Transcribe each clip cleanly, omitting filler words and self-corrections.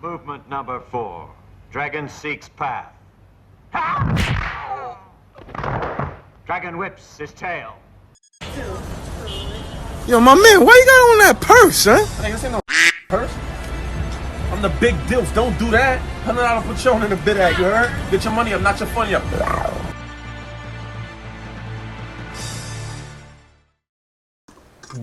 Movement number 4. Dragon seeks path. Dragon whips his tail. Yo, my man, why you got on that purse, huh? Hey, this ain't no purse. I'm the big deals. Don't do that. $100 Patron in the bid at, you heard? Get your money up, not your funny up.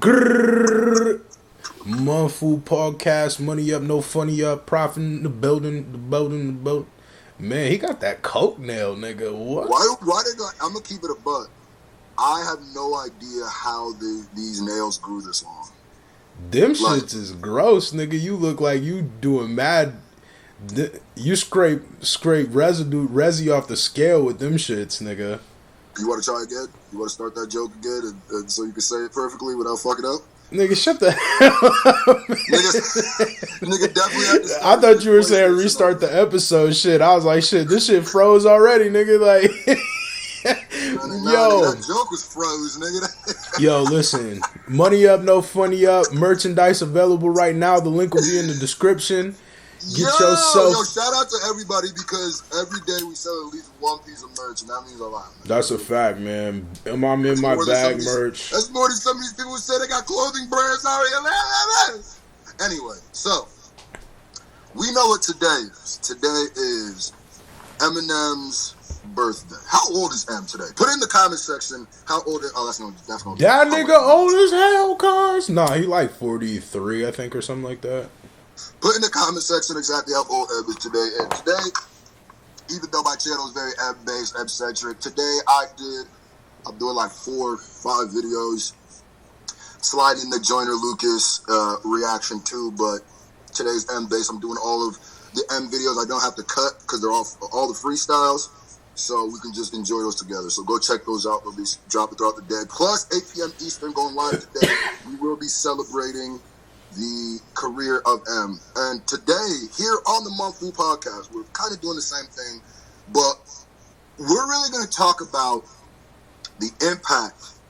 Grrrr. MUNFU podcast, money up, no funny up, profit in the building. Man, he got that coke nail, nigga. What? Why did I'm gonna keep it a buck. I have no idea how these nails grew this long. Them shits is gross, nigga. You look like you doing mad. You scrape resi off the scale with them shits, nigga. You want to try again? You want to start that joke again, and so you can say it perfectly without fucking up? Nigga, shut the hell up, nigga definitely had to I thought you were saying restart the episode. Shit, I was like, shit, this shit froze already, nigga. Like, yo, that joke was froze, nigga. Yo, listen, money up, no funny up. Merchandise available right now. The link will be in the description. Get yourself. Yo, shout out to everybody because every day we sell at least one piece of merch, and that means a lot. Man. That's a fact, man. I'm in my bag merch. That's more than some of these people who say they got clothing brands out here. Anyway, so we know what today is. Today is Eminem's birthday. How old is M today? Put in the comment section how old is. Oh, that's no. That nigga old as hell, cuz. Nah, he like 43, I think, or something like that. Put in the comment section exactly how old Eb is today. And today, even though my channel is very Eb-based, Eb-centric, today I'm doing like 4 or 5 videos, sliding the Joyner Lucas reaction too, but today's M-based. I'm doing all of the M videos I don't have to cut because they're all the freestyles, so we can just enjoy those together. So go check those out. They'll be dropping throughout the day. Plus, 8 p.m. Eastern going live today. We will be celebrating the career of M. And today, here on the MUNFU podcast, we're kind of doing the same thing, but we're really going to talk about the impact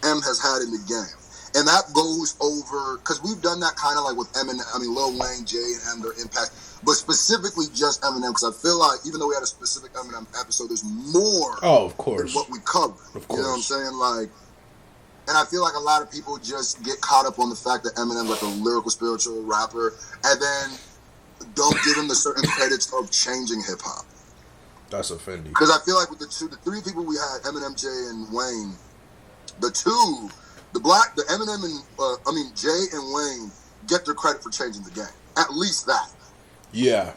M has had in the game. And that goes over, because we've done that kind of like with Eminem, Lil Wayne, Jay, and M, their impact, but specifically just Eminem, because I feel like even though we had a specific Eminem episode, there's more of course. than what we covered. Of course. You know what I'm saying? Like, and I feel like a lot of people just get caught up on the fact that Eminem's like a lyrical, spiritual rapper, and then don't give him the certain credits of changing hip hop. That's offending. Because I feel like with the 3 people we had, Eminem, Jay, and Wayne, the Eminem and Jay and Wayne get their credit for changing the game. At least that. Yeah.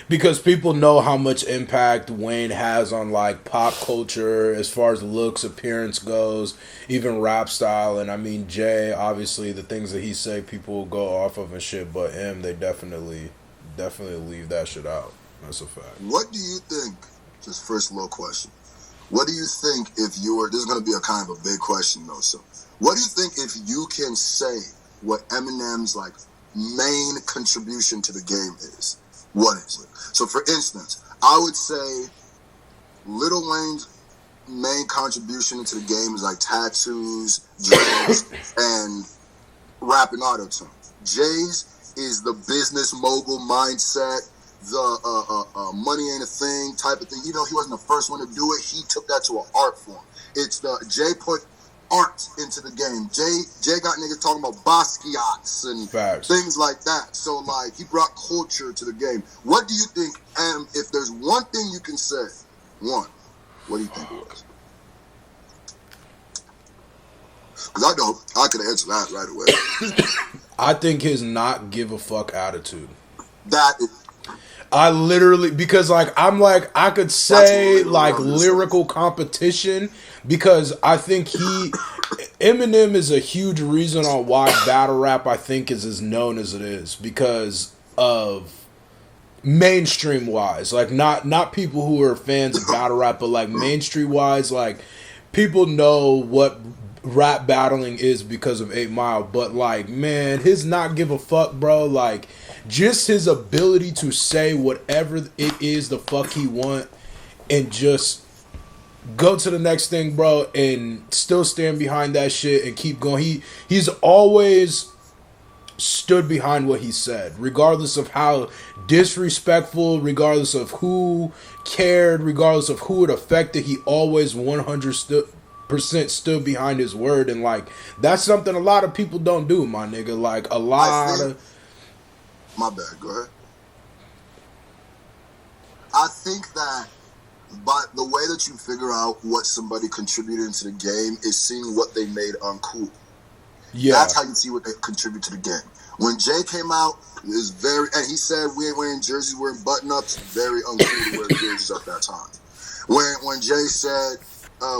Because people know how much impact Wayne has on like pop culture as far as looks, appearance goes, even rap style. And Jay, obviously the things that he say people go off of and shit, but him, they definitely leave that shit out. That's a fact. What do you think, just first little question, what do you think this is going to be a kind of a big question though, so what do you think if you can say what Eminem's like main contribution to the game is? What is it? So for instance, I would say Lil Wayne's main contribution into the game is like tattoos, dreads, and rapping auto-tune. Jay's is the business mogul mindset, the money ain't a thing type of thing. You know, he wasn't the first one to do it. He took that to an art form. It's Jay put art into the game. Jay got niggas talking about Basquiat's and facts, things like that. So like he brought culture to the game. What do you think? And if there's one thing you can say, what do you think it was? Because I know I could answer that right away. I think his not give a fuck attitude. I literally, because I could say like lyrical competition, because I think Eminem is a huge reason on why battle rap I think is as known as it is, because of mainstream wise, like not people who are fans of battle rap, but like mainstream wise, like people know what rap battling is because of 8 Mile. But like, man, his not give a fuck, bro, like just his ability to say whatever it is the fuck he want and just go to the next thing, bro, and still stand behind that shit and keep going. He's always stood behind what he said, regardless of how disrespectful, regardless of who cared, regardless of who it affected. He always 100% stood behind his word, and like that's something a lot of people don't do, my nigga. Like a lot of. My bad. Go ahead. I think that. But the way that you figure out what somebody contributed into the game is seeing what they made uncool. Yeah. That's how you see what they contribute to the game. When Jay came out, it was and he said we ain't wearing jerseys, wearing button-ups, very uncool to wear jerseys at that time. When Jay said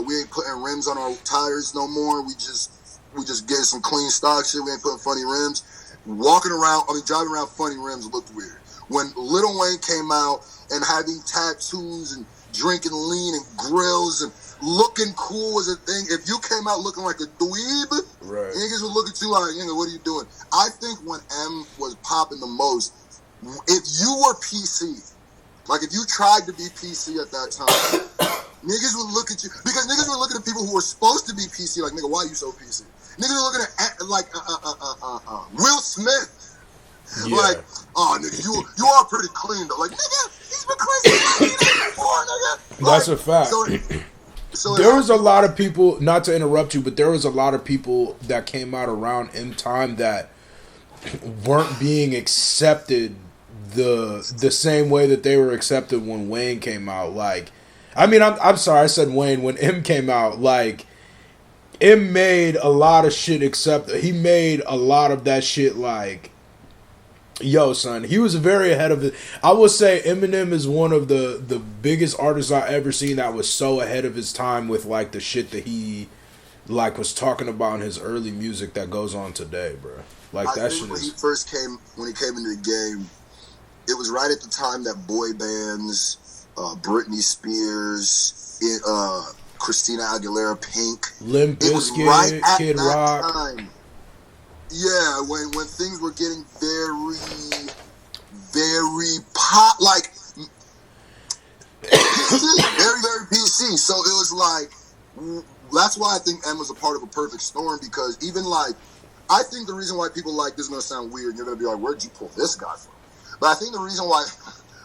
we ain't putting rims on our tires no more, we just getting some clean stock shit, we ain't putting funny rims. Driving around funny rims looked weird. When Lil Wayne came out and having tattoos and drinking lean and grills and looking cool was a thing. If you came out looking like a dweeb, right, niggas would look at you like, nigga, what are you doing? I think when M was popping the most, if you were PC, like if you tried to be PC at that time, niggas would look at you, because niggas were looking at people who were supposed to be PC, like, nigga, why are you so PC? Niggas were looking at like Will Smith. Yeah. Like, oh, nigga, you are pretty clean, though. Like, nigga, he's been clean before, nigga. That's a fact. So there was a lot of people, not to interrupt you, but there was a lot of people that came out around M time that weren't being accepted the same way that they were accepted when Wayne came out. Like, I mean, I'm sorry, I said Wayne. When M came out, like, M made a lot of shit accepted. He made a lot of that shit like, yo, son, he was very ahead of it. I would say Eminem is one of the biggest artists I ever seen that was so ahead of his time with like the shit that he like was talking about in his early music that goes on today, bro. Like that shit is. When he came into the game, it was right at the time that boy bands, Britney Spears, Christina Aguilera, Pink, Limp Bizkit, right Kid Rock. Time. Yeah, when things were getting very, very pop, like very, very PC. So it was like, that's why I think M was a part of a perfect storm, because even like, I think the reason why people like this is gonna sound weird, and you're gonna be like, where'd you pull this guy from? But I think the reason why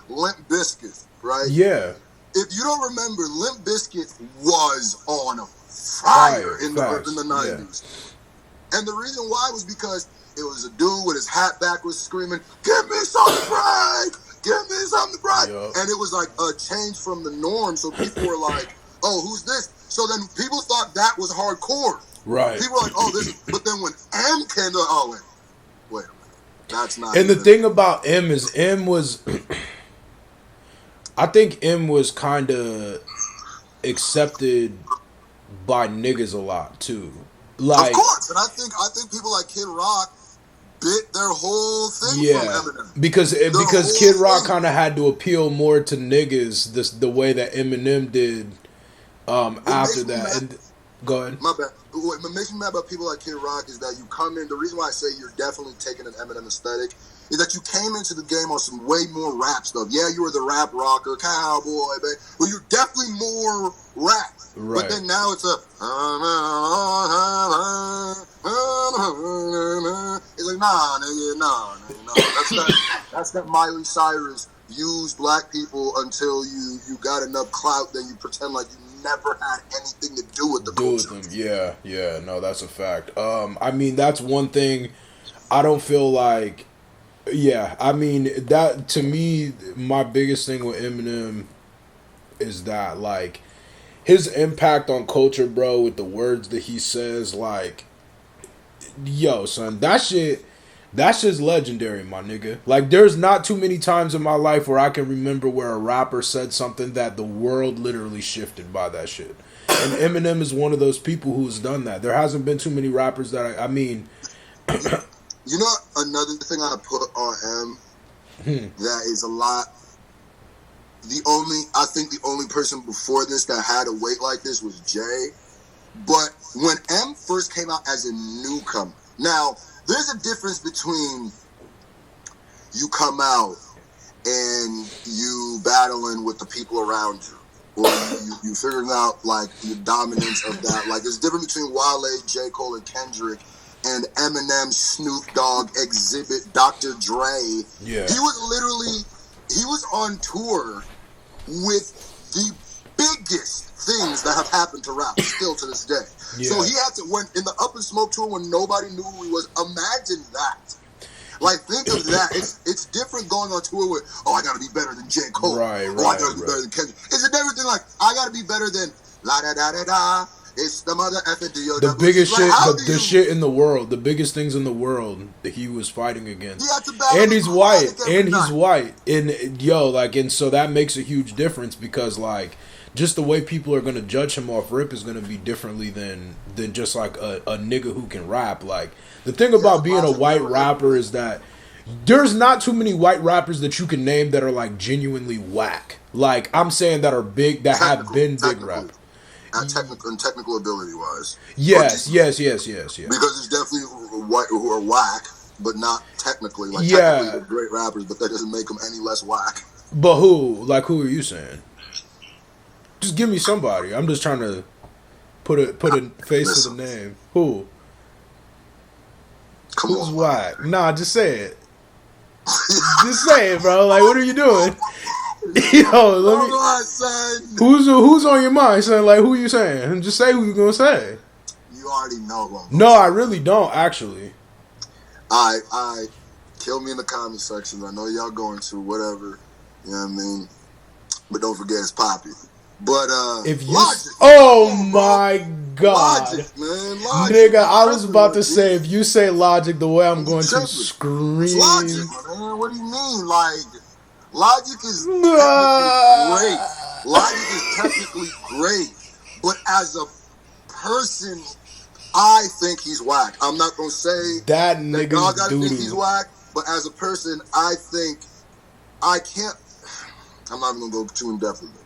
Limp Bizkit, right? Yeah. If you don't remember, Limp Bizkit was on fire in the 90s. Yeah. And the reason why was because it was a dude with his hat backwards screaming, "Give me something to break! Give me something to break!" Yep. And it was like a change from the norm. So people were like, "Oh, who's this?" So then people thought that was hardcore. Right. People were like, "Oh, this is..." But then when M came, they're like, "Oh, wait a minute. That's not..." And the thing about M is M was... I think M was kind of accepted by niggas a lot, too. Like, of course, and I think people like Kid Rock bit their whole thing from Eminem. Because Kid Rock kind of had to appeal more to niggas the way that Eminem did after that. And go ahead. My bad. What makes me mad about people like Kid Rock is that you come in. The reason why I say you're definitely taking an Eminem aesthetic is that you came into the game on some way more rap stuff. Yeah, you were the rap rocker, cowboy, baby. Well, you're definitely more rap. Right. But then now it's it's like, nah, nigga. That's that Miley Cyrus use black people until you got enough clout, then you pretend like you never had anything to do with the culture. With them. Yeah, no, that's a fact. I mean, that's one thing I don't feel like. Yeah, I mean, that to me, my biggest thing with Eminem is that, like, his impact on culture, bro, with the words that he says, like, yo, son, that shit's legendary, my nigga. Like, there's not too many times in my life where I can remember where a rapper said something that the world literally shifted by that shit. And Eminem is one of those people who's done that. There hasn't been too many rappers that I mean... You know, another thing I put on M that is a lot. I think the only person before this that had a weight like this was Jay. But when M first came out as a newcomer, now there's a difference between you come out and you battling with the people around you, or you figuring out like the dominance of that. Like, it's different between Wale, J. Cole, and Kendrick and Eminem, Snoop Dogg, Exhibit, Dr. Dre. Yeah. He was on tour with the biggest things that have happened to rap still to this day. Yeah. So he had to, when in the Up in Smoke tour when nobody knew who he was, imagine that. Like, think of that. It's different going on tour with, oh, I gotta be better than J. Cole. Right, I gotta be better than Kendrick. It's a different thing. Like, I gotta be better than la da da da da. It's the mother effing D.O. The biggest like, shit, the shit in the world, the biggest things in the world that he was fighting against. And he's white, and yo, like, and so that makes a huge difference because, like, just the way people are gonna judge him off rip is gonna be differently than just like a nigga who can rap. Like, the thing about being a white rapper is that there's not too many white rappers that you can name that are like genuinely whack. Like, I'm saying that are big, that have been big rap. Technical ability wise. Yes. Because there's definitely white who are whack, but not technically. Like, technically they're great rappers, but that doesn't make them any less whack. But who? Like, who are you saying? Just give me somebody. I'm just trying to put a face to the name. Who? Who's whack? Nah, just say it. Just say it, bro. Like, what are you doing? Yo, let me. On, son. Who's on your mind, son? Like, who you saying? Just say who you gonna say. You already know. No, I really don't. Actually. I kill me in the comment section. I know y'all going to whatever. You know what I mean? But don't forget it's Poppy. But if you, Logic. Oh my God, Logic, man, Logic. Nigga, I was about to say if you say Logic, the way I'm going to scream. It's Logic, man. What do you mean? Like, Logic is technically great. Logic is technically great, but as a person, I think he's whack. I'm not gonna say that nigga's I think he's whack, but as a person, I think I can't. I'm not even gonna go too in depth with it.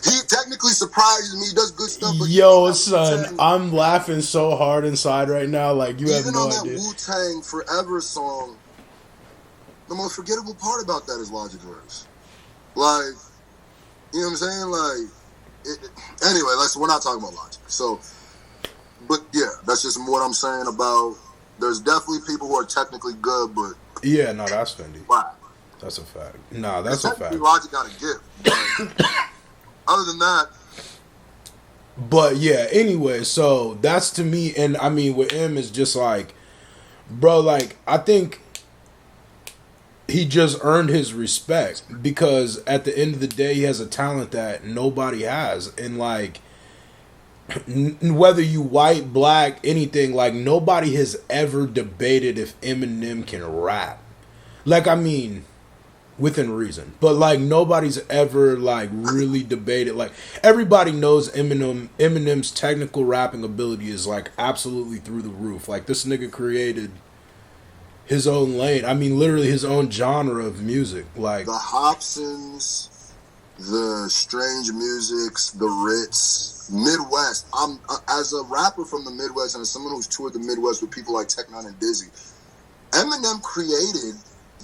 He technically surprises me. He does good stuff. But yo, son, I'm laughing so hard inside right now. Like, you have no idea. Even on that Wu-Tang Forever song, the most forgettable part about that is Logic's verse. Like, you know what I'm saying? Like, anyway, we're not talking about Logic. So, but yeah, that's just what I'm saying about. There's definitely people who are technically good, but yeah, no, that's Fendi. Wow. That's a fact. Nah, that's a fact. Logic got a gift. Other than that. But yeah, anyway, so that's to me, and I mean with him is just like, bro, like, I think he just earned his respect because at the end of the day, he has a talent that nobody has, and like, whether you white, black, anything, like, nobody has ever debated if Eminem can rap. Like, I mean, within reason, but like nobody's ever like really debated. Like, everybody knows Eminem's technical rapping ability is like absolutely through the roof. Like, this nigga created his own lane. I mean, literally his own genre of music. Like the Hobsons, the Strange Musics, the Ritz, Midwest. I'm as a rapper from the Midwest and as someone who's toured the Midwest with people like Tech Nine and Dizzy, Eminem created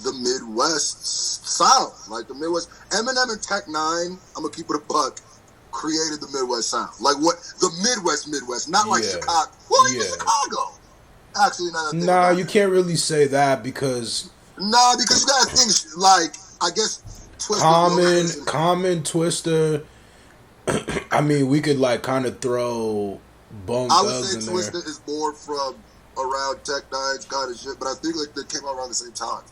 the Midwest sound. Like, the Midwest, Eminem and Tech Nine, I'm gonna keep it a buck, created the Midwest sound. Like, what the Midwest, not like Chicago. Well, even Chicago. Actually, nah, you can't really say that because you gotta think like, I guess Twista, Common, Twista. I mean, we could like kind of throw Bone I would Thugs say in Twista there. is more from around Tech Nine's kind of shit, but I think like they came out around the same time.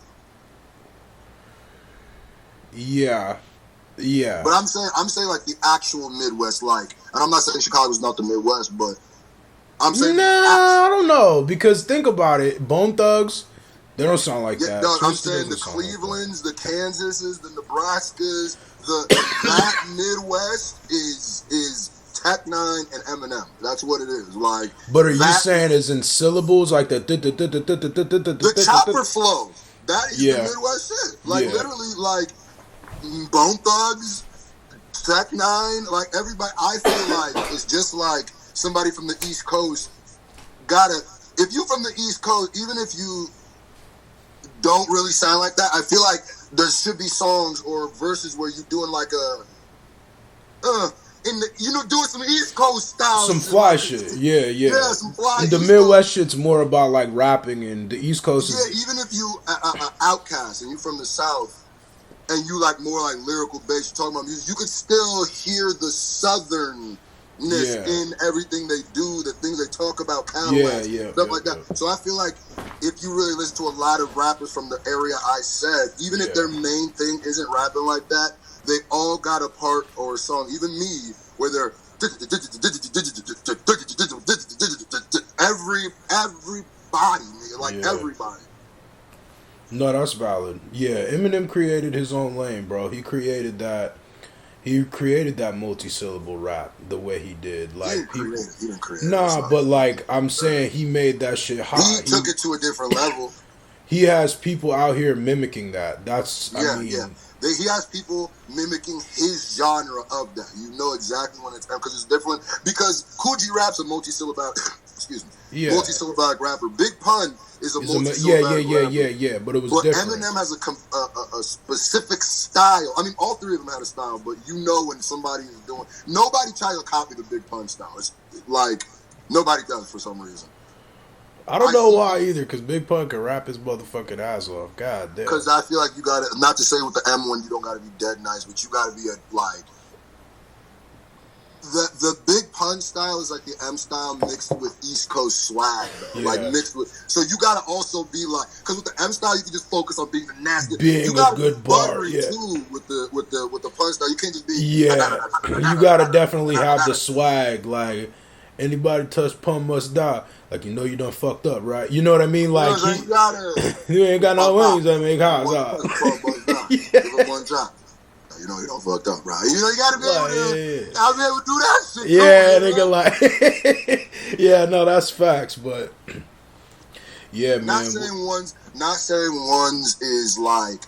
Yeah. But I'm saying like the actual Midwest, like, and I'm not saying Chicago's not the Midwest, but I'm saying I don't know, because think about it, Bone Thugs, they don't sound like that. No, I'm saying the Clevelands, the Kansases, the Nebraskas, that Midwest is Tech Nine and Eminem. That's what it is. Like, but are you saying is in syllables like the chopper flow? That is the Midwest shit. Like, literally, like Bone Thugs, Tech Nine, like everybody. I feel like it's just like somebody from the East Coast if you from the East Coast, even if you don't really sound like that, I feel like there should be songs or verses where you're doing like in the, you know, doing some East Coast style. Some fly shit. Yeah. Yeah, some fly. The Midwest shit's more about like rapping, and the East Coast is. Yeah, even if you outcast and you from the South, and you like more like lyrical based, you're talking about music, you could still hear the Southernness in everything they do, the things they talk about, Cadillacs, stuff like that. So I feel like if you really listen to a lot of rappers from the area I said, even if their main thing isn't rapping like that, they all got a part or a song, even me, where they're everybody, nigga, like everybody. No, that's valid. Yeah, Eminem created his own lane, bro. He created that. He created that multi-syllable rap the way he did. Like he didn't create it. Nah, but like I'm saying, he made that shit hot. He took it to a different level. He has people out here mimicking that. That's I mean, he has people mimicking his genre of that. You know exactly when it's because it's different. Because Coogee rap's a multi-syllabic. Excuse me. Multi-syllabic rapper. Big Pun is a multi-syllabic rapper. Yeah. But it was different. Eminem has a specific style. I mean, all three of them had a style, but you know when somebody is doing. Nobody tries to copy the Big Pun style. It's like nobody does for some reason. I don't know why either, because Big Pun can rap his motherfucking ass off. God damn. Because I feel like you gotta, not to say with the M1 you don't gotta be dead nice, but you gotta be the Big Pun style is like the M style mixed with East Coast swag, though. Yeah. Like mixed with, so you gotta also be like, because with the M style you can just focus on being the nasty. Being you gotta a good bar, too with the Pun style. You can't just be you gotta definitely have the swag. Like anybody touch Pun must die. Like, you know you done fucked up, right? You know what I mean? Like, you ain't got no wings that make house. Give him one drop. You know you done fucked up, right? You know you gotta be able to, I'll be able to do that shit. Yeah, nigga, like, yeah, no, that's facts, but yeah, man. Not saying one's is like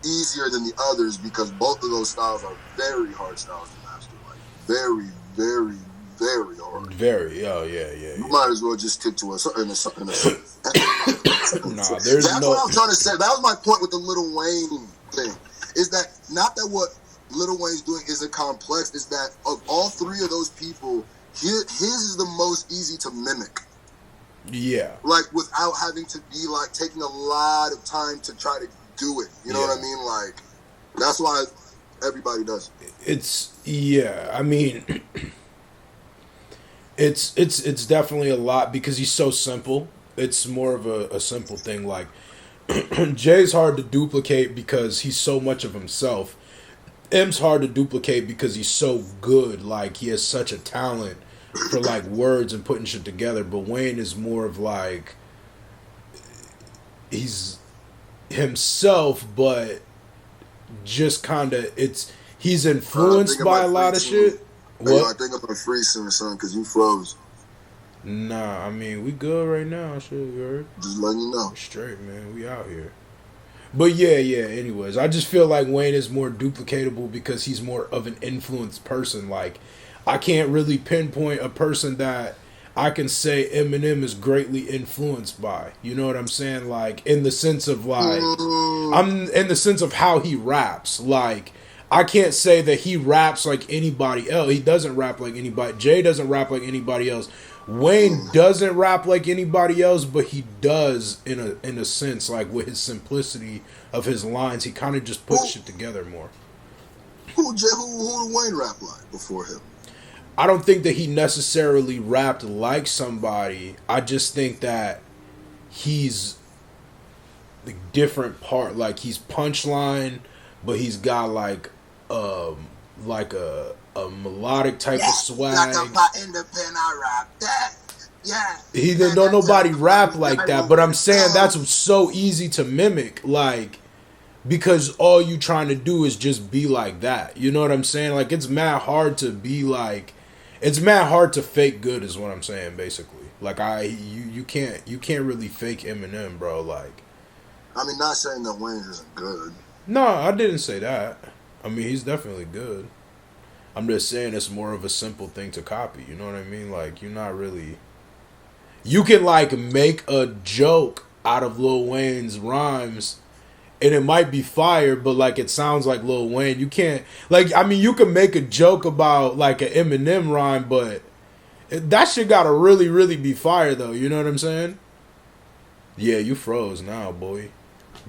easier than the others, because both of those styles are very hard styles to master. Like, very, very, very hard. Very, yeah. You might as well just stick to a certain. Nah, That's what I'm trying to say. That was my point with the Lil Wayne thing. Is that not that what Lil Wayne's doing isn't complex? Is that of all three of those people, his is the most easy to mimic. Yeah. Like without having to be like taking a lot of time to try to do it. You know what I mean? Like that's why everybody does it. I mean. It's definitely a lot because he's so simple. It's more of a simple thing. Like Jay's hard to duplicate because he's so much of himself. M's hard to duplicate because he's so good. Like he has such a talent for like words and putting shit together. But Wayne is more of like he's himself, but just kind of he's influenced by a lot of shit. What? I think I'm gonna freeze soon, son, because you froze. Nah, I mean, we good right now, shit, you heard? Just letting you know. Straight, man, we out here. But yeah, anyways, I just feel like Wayne is more duplicatable because he's more of an influenced person. Like, I can't really pinpoint a person that I can say Eminem is greatly influenced by. You know what I'm saying? Like, in the sense of, like, I'm in the sense of how he raps, like, I can't say that he raps like anybody else. He doesn't rap like anybody. Jay doesn't rap like anybody else. Wayne doesn't rap like anybody else, but he does in a sense, like with his simplicity of his lines. He kind of just puts shit together more. Who did Wayne rap like before him? I don't think that he necessarily rapped like somebody. I just think that he's the different part. Like he's punchline, but he's got like a melodic type of swag. Like a independent, I rap that. Yeah. He didn't know nobody rap like that, but I'm saying that's so easy to mimic, like, because all you trying to do is just be like that. You know what I'm saying? Like, it's mad hard to be like, it's mad hard to fake good is what I'm saying, basically. Like, you can't really fake Eminem, bro. Like, I mean, not saying that Wayne isn't good. No, I didn't say that. I mean, he's definitely good. I'm just saying it's more of a simple thing to copy. You know what I mean? Like, you're not really... You can, like, make a joke out of Lil Wayne's rhymes and it might be fire, but like it sounds like Lil Wayne. You can't like. I mean, you can make a joke about like an Eminem rhyme, but that shit gotta really be fire though. You know what I'm saying? Yeah, you froze now, boy.